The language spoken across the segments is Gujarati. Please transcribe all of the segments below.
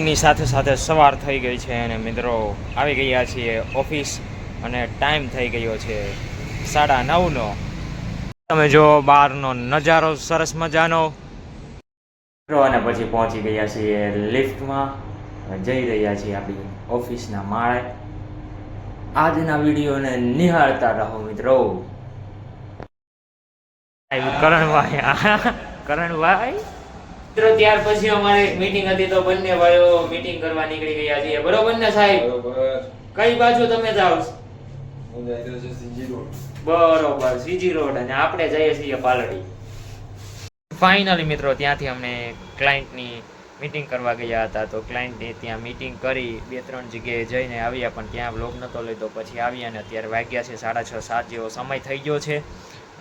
ની સાથે સાથે સવાર થઈ ગઈ છે અને મિત્રો આવી ગયા છીએ ઓફિસ અને ટાઈમ થઈ ગયો છે 9:30નો. તમે જો બહારનો નજારો સરસ મજાનો. અને પછી પહોંચી ગયા છીએ લિફ્ટમાં, જઈ રહ્યા છીએ આપણી ઓફિસના માળે. આજના વિડીયોને નિહાળતા રહો મિત્રો. કરણભાઈ મિત્રો, ત્યાર પછી અમારે એક મીટિંગ હતી તો બંને ભાઈઓ મીટિંગ કરવા નીકળી ગયા છીએ. બરોબર ને સાહેબ? કઈ બાજુ તમે જાઓ? બરોબર, સીજી રોડ. અને આપણે જઈએ છીએ પાલડી. ફાઇનલી મિત્રો ત્યાંથી અમને ક્લાયન્ટની મીટિંગ કરવા ગયા હતા, તો ક્લાયન્ટે ત્યાં મીટિંગ કરી 2-3 જગ્યાએ જઈને આવ્યા, પણ ત્યાં વ્લોગ નહોતો લીધો. પછી આવ્યા અને અત્યારે વાગ્યા છે 6:30-7 જેવો સમય થઈ ગયો છે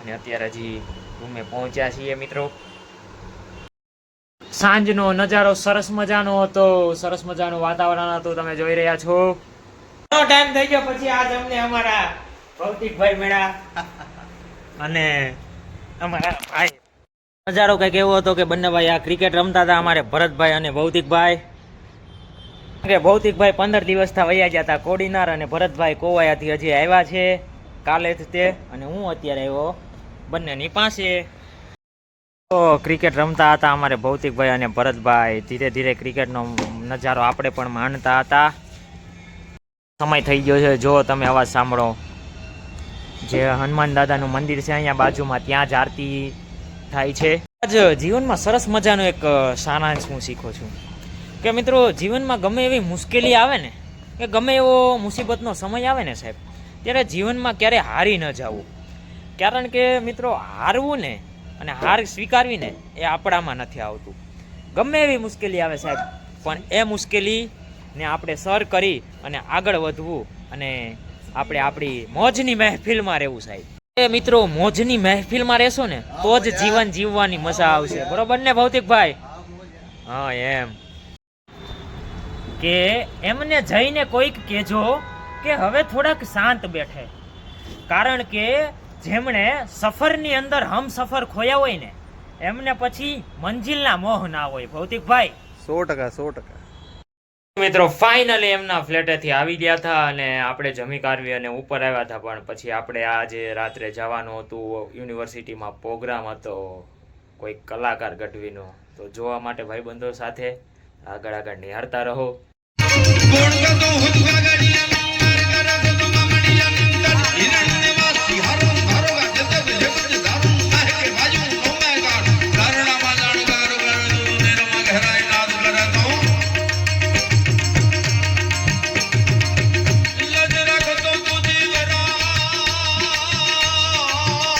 અને અત્યારે હજી રૂમે પહોંચ્યા છીએ મિત્રો. સાંજનો નજારો સરસ મજાનો હતો, સરસ મજાનું વાતાવરણ હતું, તમે જોઈ રહ્યા છો. ટાઈમ થઈ ગયો પછી આજ અમને અમારા ભૌતિકભાઈ મળ્યા અને અમારા ભાઈ. નજારો કંઈક એવો હતો કે બંને ભાઈ આ ક્રિકેટ રમતા હતા, અમારે ભરતભાઈ અને ભૌતિકભાઈ. ભૌતિકભાઈ 15 દિવસથી વયા ગયા હતા કોડીનાર, અને ભરતભાઈ કોવાયાથી હજી આવ્યા છે કાલે જ તે, અને હું અત્યારે આવ્યો બંનેની પાસે. તો ક્રિકેટ રમતા હતા અમારે ભૌતિકભાઈ અને ભરતભાઈ. ધીરે ધીરે ક્રિકેટનો નજારો આપણે પણ માણતા હતા. સમય થઈ ગયો છે, જો તમે અવાજ સાંભળો. જે હનુમાન દાદાનું મંદિર છે અહીંયા બાજુમાં, ત્યાં જ આરતી થાય છે. આજ જીવનમાં સરસ મજાનો એક સારાંશ હું શીખું છું કે મિત્રો, જીવનમાં ગમે એવી મુશ્કેલી આવે ને, કે ગમે એવો મુસીબતનો સમય આવે ને સાહેબ, ત્યારે જીવનમાં ક્યારે હારી ન જવું. કારણ કે મિત્રો, હારવું ને અને હાર સ્વીકારવી ને એ આપણામાં નથી આવતું. ગમે એવી મુશ્કેલી આવે સાહેબ, પણ એ મુશ્કેલીને આપણે સર કરી અને આગળ વધવું, અને આપણે આપણી મોજની મહેફિલમાં રહેવું સાહેબ. એ મિત્રો, મોજની મહેફિલમાં રહેશો ને તો જ જીવન જીવવાની મજા આવશે. બરોબર ને ભૌતિકભાઈ? હા, એમ કે એમને જઈને કોઈક કહેજો કે હવે થોડાક શાંત બેઠે. કારણ કે જેમણે સફરની અંદર હમ સફર ખોયા હોય ને, એમને પછી મંજિલના મોહ ના હોય. ભૌતિકભાઈ 100%. મિત્રો ફાઇનલી એમના ફ્લેટેથી આવી ગયા હતા અને આપણે જમી કાઢવી અને ઉપર આવ્યા હતા, પણ પછી આપણે આજે રાત્રે જવાનું હતું. યુનિવર્સિટીમાં પ્રોગ્રામ હતો કોઈ કલાકાર ગઢવીનો, તો જોવા માટે ભાઈબંધો સાથે આગળ નિહાળતા રહો.